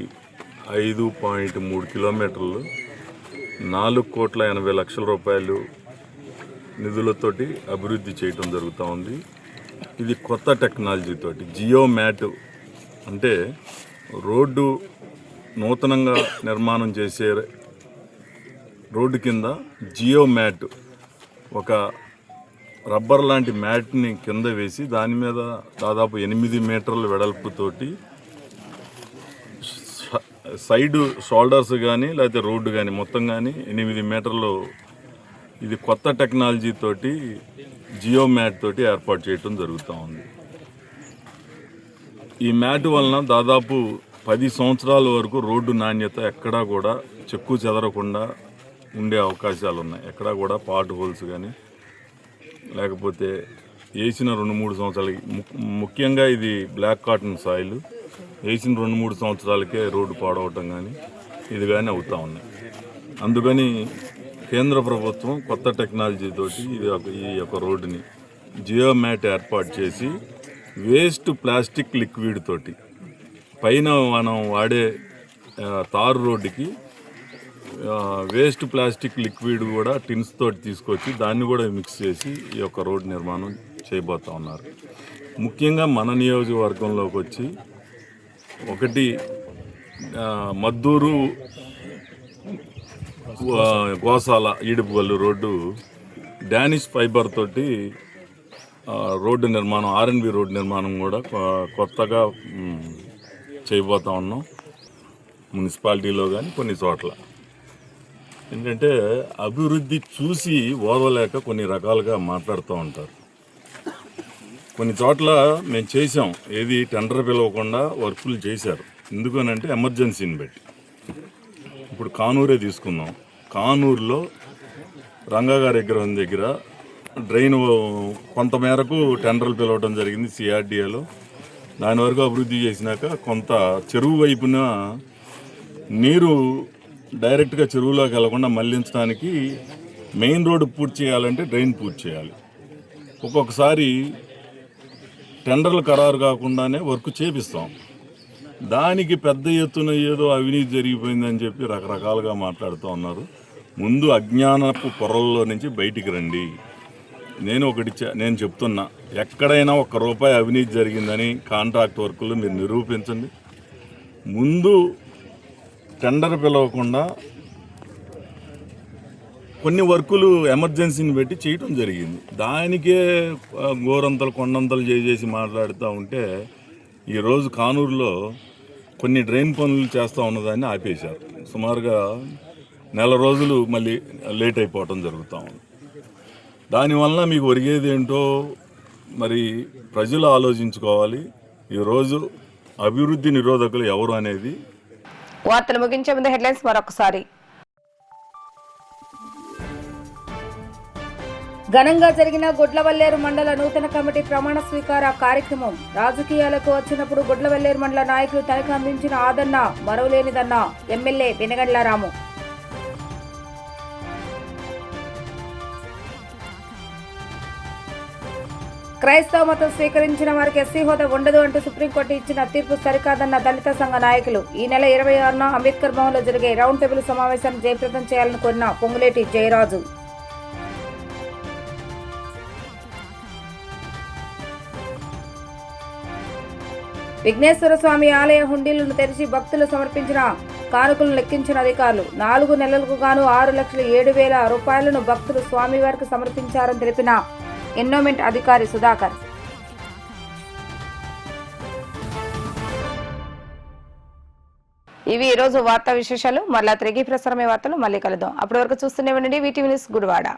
5.3 కిలోమీటర్లు 4,80,00,000 రూపాయలు నిధులతోటి అభివృద్ధి చేయడం జరుగుతూ ఉంది. ఇది కొత్త టెక్నాలజీతోటి జియో మ్యాట్ అంటే రోడ్డు నూతనంగా నిర్మాణం చేసే రోడ్డు కింద జియో మ్యాట్ ఒక రబ్బర్ లాంటి మ్యాట్ని కింద వేసి దాని మీద దాదాపు 8 మీటర్ల వెడల్పుతోటి సైడు షోల్డర్స్ కానీ లేకపోతే రోడ్డు కానీ మొత్తం కానీ 8 మీటర్లు ఇది కొత్త టెక్నాలజీ తోటి జియో మ్యాట్ తోటి ఏర్పాటు చేయటం జరుగుతూ ఉంది. ఈ మ్యాట్ వలన దాదాపు 10 సంవత్సరాల వరకు రోడ్డు నాణ్యత ఎక్కడా కూడా చెక్కు చెదరకుండా ఉండే అవకాశాలు ఉన్నాయి. ఎక్కడా కూడా పాట్ హోల్స్ కానీ లేకపోతే వేసిన 2-3 సంవత్సరాలకి ముఖ్యంగా ఇది బ్లాక్ కాటన్ సాయిల్ వేసిన 2-3 సంవత్సరాలకే రోడ్డు పాడవటం కానీ ఇది కానీ అవుతూ ఉన్నాయి. అందుకని కేంద్ర ప్రభుత్వం కొత్త టెక్నాలజీతోటి ఈ యొక్క రోడ్డుని జియో మ్యాట్ ఏర్పాటు చేసి వేస్ట్ ప్లాస్టిక్ లిక్విడ్ తోటి పైన మనం వాడే తారు రోడ్డుకి వేస్ట్ ప్లాస్టిక్ లిక్విడ్ కూడా టిన్స్ తోటి తీసుకొచ్చి దాన్ని కూడా మిక్స్ చేసి ఈ యొక్క రోడ్డు నిర్మాణం చేయబోతూ ఉన్నారు. ముఖ్యంగా మన నియోజకవర్గంలోకి వచ్చి ఒకటి మద్దూరు గోసాల ఈడుపుగల్లు రోడ్డు డానిష్ ఫైబర్ తోటి రోడ్డు నిర్మాణం ఆర్ఎన్బి రోడ్డు నిర్మాణం కూడా కొత్తగా చేయబోతూ ఉన్నాం మున్సిపాలిటీలో కానీ కొన్ని చోట్ల. ఏంటంటే అభివృద్ధి చూసి ఓర్వలేక కొన్ని రకాలుగా మాట్లాడుతూ ఉంటారు. కొన్ని చోట్ల మేము చేసాం, ఏది టెండర్ పిలవకుండా వర్కులు చేశారు. ఎందుకనంటే ఎమర్జెన్సీని బట్టి. ఇప్పుడు కానూరే తీసుకుందాం. కానూరులో రంగా గారి విగ్రహం దగ్గర డ్రైన్ కొంతమేరకు టెండర్లు పిలవడం జరిగింది సిఆర్డీఏలో. దాని వరకు అభివృద్ధి చేసినాక కొంత చెరువు వైపున నీరు డైరెక్ట్గా చెరువులోకి వెళ్లకుండా మళ్లించడానికి మెయిన్ రోడ్డు పూర్తి చేయాలంటే డ్రైన్ పూర్తి చేయాలి. ఒక్కొక్కసారి టెండర్లు ఖరారు కాకుండానే వర్క్ చేపిస్తాం. దానికి పెద్ద ఎత్తున ఏదో అవినీతి జరిగిపోయిందని చెప్పి రకరకాలుగా మాట్లాడుతూ ఉన్నారు. ముందు అజ్ఞానపు పొరల్లో నుంచి బయటికి రండి. నేను చెప్తున్నా, ఎక్కడైనా ₹1 అవినీతి జరిగిందని కాంట్రాక్ట్ వర్కులు మీరు నిరూపించండి. ముందు టెండర్ పిలవకుండా కొన్ని వర్కులు ఎమర్జెన్సీని పెట్టి చేయటం జరిగింది. దానికే గోరంతలు కొండంతలు చేసి మాట్లాడుతూ ఉంటే ఈరోజు కానూరులో కొన్ని డ్రైన్ పనులు చేస్తూ ఉన్నదాన్ని ఆపేశారు. సుమారుగా నెల రోజులు మళ్ళీ లేట్ అయిపోవటం జరుగుతూ ఉంది. దానివల్ల మీకు ఒరిగేది ఏంటో మరి ప్రజలు ఆలోచించుకోవాలి. ఈరోజు అభివృద్ధి నిరోధకులు ఎవరు అనేది. వార్తలు ముగించే ముందు హెడ్లైన్స్ మరొకసారి. ఘనంగా జరిగిన గుడ్లవల్లేరు మండల నూతన కమిటీ ప్రమాణ స్వీకార కార్యక్రమం. రాజకీయాలకు వచ్చినప్పుడు గుడ్లవల్లేరు మండల నాయకులు తనకు అందించిన ఆదరణ మరవలేనిదన్న ఎమ్మెల్యే వెనగండ్ల రాము. క్రైస్తవ మతం స్వీకరించిన వారికి ఎస్సీ హోదా ఉండదు అంటూ సుప్రీంకోర్టు ఇచ్చిన తీర్పు సరికాదన్న దళిత సంఘ నాయకులు. ఈ నెల 26న అంబేద్కర్ భవన్లో జరిగే రౌండ్ టేబుల్ సమావేశాన్ని జయప్రదం చేయాలని కోరిన పొంగులేటి జయరాజు. విఘ్నేశ్వర స్వామి ఆలయ హుండీలను తెరిచి భక్తులు సమర్పించిన కానుకలను లెక్కించిన అధికారులు. 4 నెలలకు గాను 6,07,000 రూపాయలను భక్తులు స్వామివారికి సమర్పించారని తెలిపిన ఎన్నోమెంట్ అధికారి సుధాకర్. ఇవి ఈరోజు వార్తా విశేషాలు. మరలా తిరిగి ప్రసారమే వార్తలు మళ్ళీ కలుద్దాం. అప్పటి వరకు చూస్తూనే ఉండండి వీటీవీ న్యూస్ గుడివాడ.